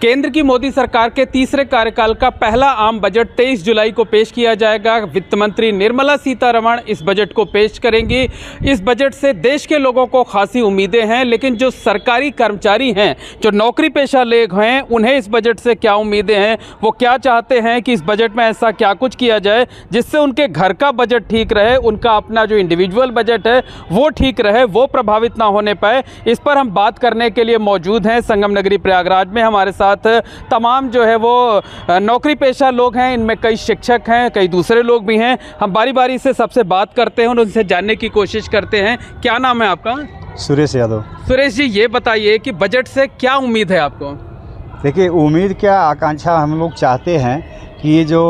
केंद्र की मोदी सरकार के तीसरे कार्यकाल का पहला आम बजट 23 जुलाई को पेश किया जाएगा। वित्त मंत्री निर्मला सीतारमण इस बजट को पेश करेंगी। इस बजट से देश के लोगों को खासी उम्मीदें हैं, लेकिन जो सरकारी कर्मचारी हैं, जो नौकरी पेशा लोग हैं, उन्हें इस बजट से क्या उम्मीदें हैं, वो क्या चाहते हैं कि इस बजट में ऐसा क्या कुछ किया जाए जिससे उनके घर का बजट ठीक रहे, उनका अपना जो इंडिविजुअल बजट है वो ठीक रहे, वो प्रभावित ना होने पाए। इस पर हम बात करने के लिए मौजूद हैं संगम नगरी प्रयागराज में। हमारे साथ तमाम जो है वो नौकरी पेशा लोग हैं, इनमें कई शिक्षक हैं, कई दूसरे लोग भी हैं। हम बारी बारी से सबसे बात करते हैं और उनसे जानने की कोशिश करते हैं। क्या नाम है आपका? सुरेश यादव। सुरेश जी, ये बताइए कि बजट से क्या उम्मीद है आपको? देखिए, उम्मीद क्या, आकांक्षा हम लोग चाहते हैं कि ये जो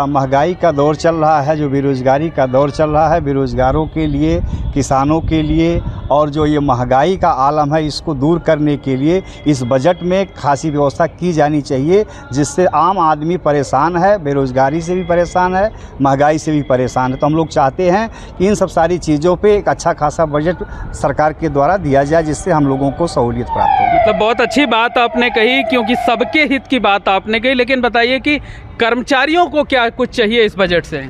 महंगाई का दौर चल रहा है, जो बेरोज़गारी का दौर चल रहा है, बेरोज़गारों के लिए, किसानों के लिए, और जो ये महंगाई का आलम है, इसको दूर करने के लिए इस बजट में खासी व्यवस्था की जानी चाहिए, जिससे आम आदमी परेशान है, बेरोज़गारी से भी परेशान है, महंगाई से भी परेशान है। तो हम लोग चाहते हैं कि इन सब सारी चीज़ों पे एक अच्छा खासा बजट सरकार के द्वारा दिया जाए, जिससे हम लोगों को सहूलियत प्राप्त हो। मतलब बहुत अच्छी बात आपने कही, क्योंकि सबके हित की बात आपने कही। लेकिन बताइए कि कर्मचारियों को क्या कुछ चाहिए इस बजट से?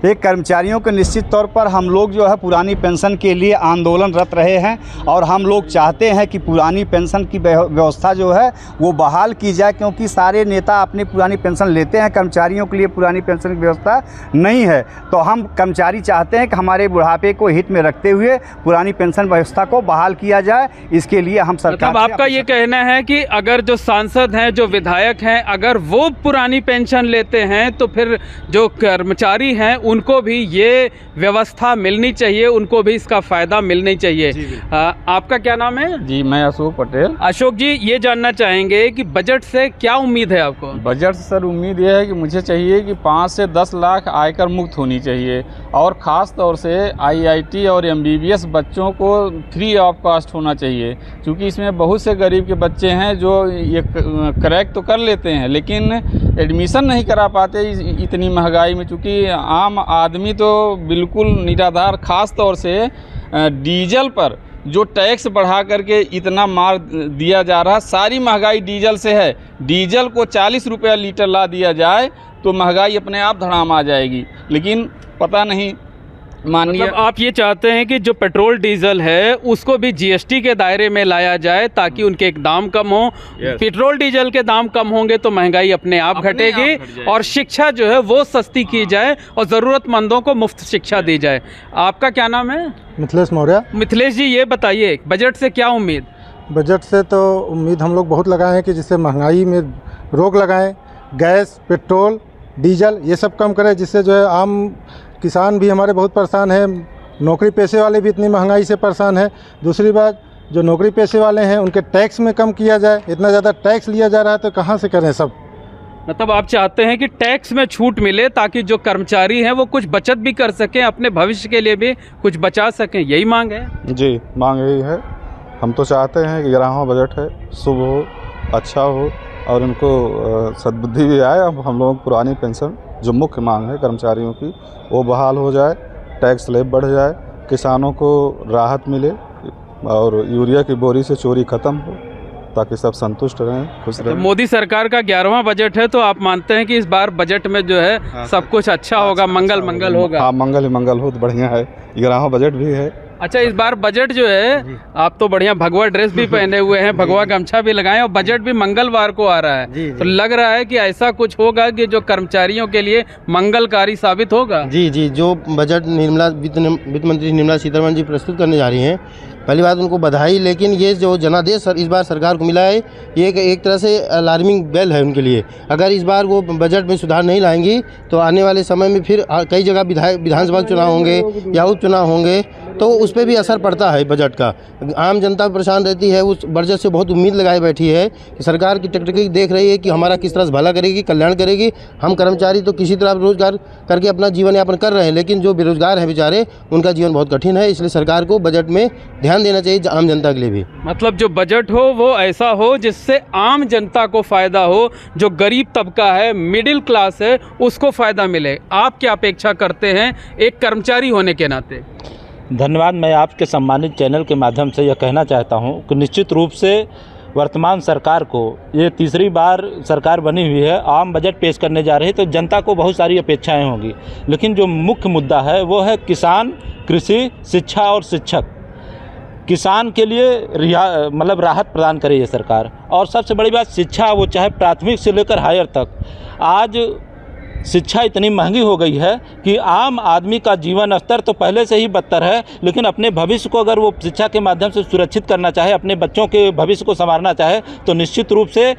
एक कर्मचारियों के निश्चित तौर पर हम लोग जो है पुरानी पेंशन के लिए आंदोलनरत रहे हैं, और हम लोग चाहते हैं कि पुरानी पेंशन की व्यवस्था जो है वो बहाल की जाए, क्योंकि सारे नेता अपनी पुरानी पेंशन लेते हैं, कर्मचारियों के लिए पुरानी पेंशन की व्यवस्था नहीं है। तो हम कर्मचारी चाहते हैं कि हमारे बुढ़ापे को हित में रखते हुए पुरानी पेंशन व्यवस्था को बहाल किया जाए। इसके लिए हम सरकार मतलब आपका ये कहना है कि अगर जो सांसद हैं, जो विधायक हैं, अगर वो पुरानी पेंशन लेते हैं तो फिर जो कर्मचारी हैं उनको भी ये व्यवस्था मिलनी चाहिए, उनको भी इसका फ़ायदा मिलनी चाहिए। आपका क्या नाम है? जी, मैं अशोक पटेल। अशोक जी, ये जानना चाहेंगे कि बजट से क्या उम्मीद है आपको? बजट से सर उम्मीद ये है कि मुझे चाहिए कि 5 से 10 लाख आयकर मुक्त होनी चाहिए, और ख़ास तौर से IIT और MBBS बच्चों को फ्री ऑफ कॉस्ट होना चाहिए, क्योंकि इसमें बहुत से गरीब के बच्चे हैं जो ये क्रैक तो कर लेते हैं लेकिन एडमिशन नहीं करा पाते इतनी महंगाई में। चूँकि आम आदमी तो बिल्कुल निराधार, ख़ास तौर से डीजल पर जो टैक्स बढ़ा करके इतना मार दिया जा रहा, सारी महंगाई डीजल से है। डीजल को 40 रुपया लीटर ला दिया जाए तो महंगाई अपने आप धड़ाम आ जाएगी, लेकिन पता नहीं मानिए। मतलब आप ये चाहते हैं कि जो पेट्रोल डीजल है उसको भी GST के दायरे में लाया जाए, ताकि उनके एक दाम कम हो। पेट्रोल डीजल के दाम कम होंगे तो महंगाई अपने आप घटेगी, और शिक्षा जो है वो सस्ती की जाए, और ज़रूरतमंदों को मुफ्त शिक्षा दी जाए। आपका क्या नाम है? मिथिलेश मौर्य। मिथिलेश जी, ये बताइए बजट से क्या उम्मीद? बजट से तो उम्मीद हम लोग बहुत लगाए हैं कि जिससे महंगाई में रोक लगाएं, गैस, पेट्रोल, डीजल ये सब कम करें, जिससे जो है आम किसान भी हमारे बहुत परेशान हैं, नौकरी पेशे वाले भी इतनी महंगाई से परेशान हैं। दूसरी बात, जो नौकरी पेशे वाले हैं उनके टैक्स में कम किया जाए, इतना ज़्यादा टैक्स लिया जा रहा है तो कहाँ से करें सब। मतलब आप चाहते हैं कि टैक्स में छूट मिले, ताकि जो कर्मचारी हैं वो कुछ बचत भी कर सकें, अपने भविष्य के लिए भी कुछ बचा सकें, यही मांग है? जी, मांग यही है। हम तो चाहते हैं कि 11वां बजट है, शुभ हो, अच्छा हो, और उनको सद्बुद्धि भी आए। अब हम लोगों को पुरानी पेंशन जो मुख्य मांग है कर्मचारियों की वो बहाल हो जाए, टैक्स स्लैब बढ़ जाए, किसानों को राहत मिले, और यूरिया की बोरी से चोरी ख़त्म हो, ताकि सब संतुष्ट रहें, खुश रहें। तो मोदी सरकार का 11वां बजट है, तो आप मानते हैं कि इस बार बजट में जो है सब कुछ अच्छा होगा, मंगल होगा? हाँ, मंगल ही मंगल हो तो बढ़िया है। 11वां बजट भी है। अच्छा, इस बार बजट जो है, आप तो बढ़िया भगवा ड्रेस भी पहने हुए हैं, भगवा गमछा भी लगाए, और बजट भी मंगलवार को आ रहा है। तो लग रहा है कि ऐसा कुछ होगा कि जो कर्मचारियों के लिए मंगलकारी साबित होगा। जी, जो बजट वित्त मंत्री निर्मला सीतारमण जी प्रस्तुत करने जा रही हैं, पहली बात उनको बधाई। लेकिन ये जो जनादेश इस बार सरकार को मिला है, ये एक तरह से अलार्मिंग बेल है उनके लिए। अगर इस बार वो बजट में सुधार नहीं लाएंगी तो आने वाले समय में फिर कई जगह विधानसभा चुनाव होंगे या उपचुनाव होंगे, तो उस पर भी असर पड़ता है बजट का। आम जनता परेशान रहती है, उस बजट से बहुत उम्मीद लगाई बैठी है कि सरकार की टकटकी देख रही है कि हमारा किस तरह से भला करेगी, कल्याण करेगी। हम कर्मचारी तो किसी तरह रोजगार करके अपना जीवन यापन कर रहे हैं, लेकिन जो बेरोजगार हैं बेचारे, उनका जीवन बहुत कठिन है। इसलिए सरकार को बजट में ध्यान देना चाहिए आम जनता के लिए भी। मतलब जो बजट हो वो ऐसा हो जिससे आम जनता को फ़ायदा हो, जो गरीब तबका है, मिडिल क्लास है, उसको फ़ायदा मिले। आप क्या अपेक्षा करते हैं एक कर्मचारी होने के नाते? धन्यवाद। मैं आपके सम्मानित चैनल के माध्यम से यह कहना चाहता हूं कि निश्चित रूप से वर्तमान सरकार को, ये तीसरी बार सरकार बनी हुई है, आम बजट पेश करने जा रही है, तो जनता को बहुत सारी अपेक्षाएं होंगी, लेकिन जो मुख्य मुद्दा है वो है किसान, कृषि, शिक्षा और शिक्षक। किसान के लिए राहत प्रदान करे ये सरकार। और सबसे बड़ी बात शिक्षा, वो चाहे प्राथमिक से लेकर हायर तक। आज शिक्षा इतनी महंगी हो गई है कि आम आदमी का जीवन स्तर तो पहले से ही बदतर है, लेकिन अपने भविष्य को अगर वो शिक्षा के माध्यम से सुरक्षित करना चाहे, अपने बच्चों के भविष्य को संवारना चाहे, तो निश्चित रूप से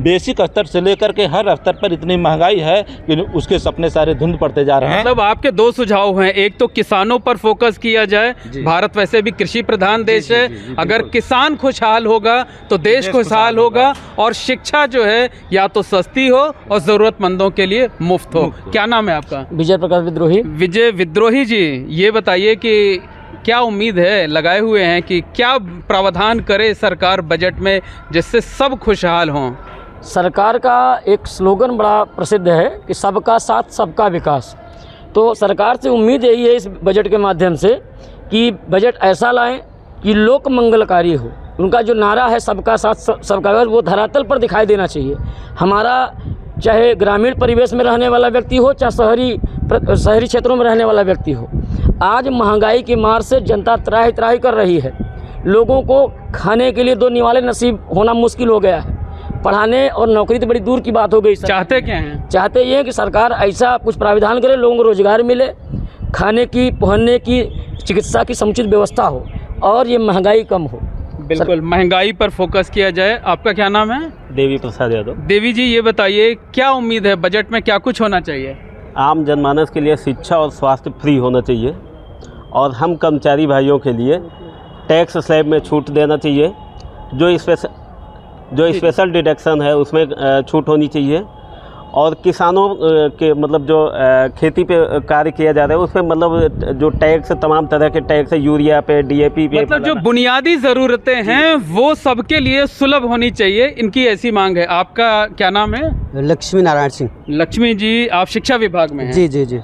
बेसिक स्तर से लेकर के हर स्तर पर इतनी महंगाई है कि उसके सपने सारे धुंध पड़ते जा रहे हैं। मतलब आपके दो सुझाव हैं, एक तो किसानों पर फोकस किया जाए, भारत वैसे भी कृषि प्रधान देश है, अगर किसान खुशहाल होगा तो देश खुशहाल होगा, और शिक्षा जो है या तो सस्ती हो और ज़रूरतमंदों के लिए मुफ्त हो। क्या नाम है आपका? विजय प्रकाश विद्रोही। विजय विद्रोही जी, ये बताइए कि क्या उम्मीद है, लगाए हुए हैं कि क्या प्रावधान करे सरकार बजट में जिससे सब खुशहाल हों? सरकार का एक स्लोगन बड़ा प्रसिद्ध है कि सबका साथ सबका विकास। तो सरकार से उम्मीद यही है इस बजट के माध्यम से कि बजट ऐसा लाएं कि लोक मंगलकारी हो। उनका जो नारा है सबका साथ सबका विकास, वो धरातल पर दिखाई देना चाहिए। हमारा चाहे ग्रामीण परिवेश में रहने वाला व्यक्ति हो, चाहे शहरी क्षेत्रों में रहने वाला व्यक्ति हो, आज महंगाई की मार से जनता त्राही त्राही कर रही है। लोगों को खाने के लिए दो निवाले नसीब होना मुश्किल हो गया है। पढ़ाने और नौकरी तो बड़ी दूर की बात हो गई। चाहते क्या हैं? चाहते ये हैं कि सरकार ऐसा कुछ प्राविधान करे, लोगों को रोजगार मिले, खाने की, पहनने की, चिकित्सा की समुचित व्यवस्था हो और ये महंगाई कम हो। बिल्कुल, महंगाई पर फोकस किया जाए। आपका क्या नाम है? देवी प्रसाद यादव। देवी जी, ये बताइए क्या उम्मीद है, बजट में क्या कुछ होना चाहिए? आम जनमानस के लिए शिक्षा और स्वास्थ्य फ्री होना चाहिए, और हम कर्मचारी भाइयों के लिए टैक्स स्लैब में छूट देना चाहिए। जो स्पेशल डिडक्शन है उसमें छूट होनी चाहिए, और किसानों के मतलब जो खेती पे कार्य किया जा रहा है उसमें मतलब जो टैक्स, तमाम तरह के टैक्स, यूरिया पे, डीएपी पे, मतलब जो बुनियादी ज़रूरतें हैं वो सबके लिए सुलभ होनी चाहिए, इनकी ऐसी मांग है। आपका क्या नाम है? लक्ष्मी नारायण सिंह। लक्ष्मी जी, आप शिक्षा विभाग में हैं? जी जी जी।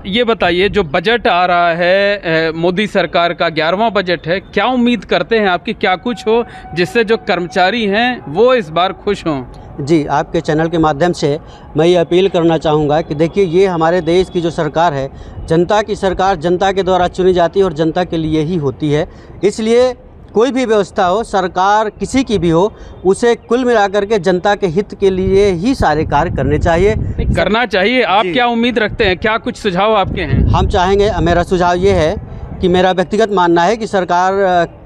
ये बताइए, जो बजट आ रहा है मोदी सरकार का 11वां बजट है, क्या उम्मीद करते हैं आपकी क्या कुछ हो जिससे जो कर्मचारी हैं वो इस बार खुश हों? जी, आपके चैनल के माध्यम से मैं ये अपील करना चाहूँगा कि देखिए, ये हमारे देश की जो सरकार है, जनता की सरकार जनता के द्वारा चुनी जाती है और जनता के लिए ही होती है। इसलिए कोई भी व्यवस्था हो, सरकार किसी की भी हो, उसे कुल मिलाकर के जनता के हित के लिए ही सारे कार्य करने चाहिए, करना चाहिए। आप क्या उम्मीद रखते हैं, क्या कुछ सुझाव आपके हैं? हम चाहेंगे, मेरा सुझाव ये है कि मेरा व्यक्तिगत मानना है कि सरकार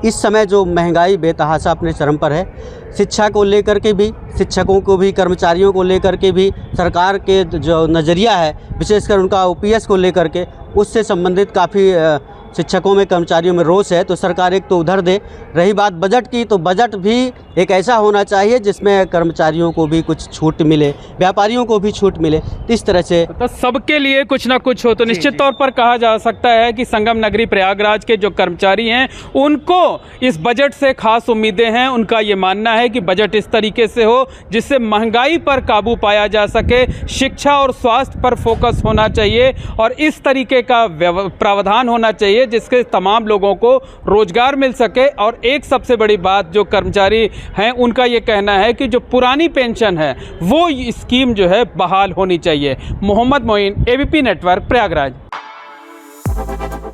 इस समय जो महंगाई बेतहाशा अपने चरम पर है, शिक्षा को लेकर के भी, शिक्षकों को भी, कर्मचारियों को लेकर के भी सरकार के जो नज़रिया है, विशेषकर उनका ओपीएस को लेकर के, उससे संबंधित काफ़ी शिक्षकों में, कर्मचारियों में रोष है। तो सरकार एक तो उधर दे। रही बात बजट की, तो बजट भी एक ऐसा होना चाहिए जिसमें कर्मचारियों को भी कुछ छूट मिले, व्यापारियों को भी छूट मिले, इस तरह से तो सबके लिए कुछ ना कुछ हो। तो निश्चित तौर पर कहा जा सकता है कि संगम नगरी प्रयागराज के जो कर्मचारी हैं उनको इस बजट से खास उम्मीदें हैं। उनका ये मानना है कि बजट इस तरीके से हो जिससे महंगाई पर काबू पाया जा सके, शिक्षा और स्वास्थ्य पर फोकस होना चाहिए, और इस तरीके का प्रावधान होना चाहिए जिसके तमाम लोगों को रोजगार मिल सके। और एक सबसे बड़ी बात, जो कर्मचारी हैं उनका ये कहना है कि जो पुरानी पेंशन है वो स्कीम जो है बहाल होनी चाहिए। Mohammad Moin, ABP network, Prayagraj.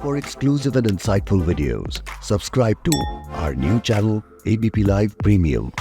For exclusive and insightful videos, subscribe to our new channel ABP Live Premium.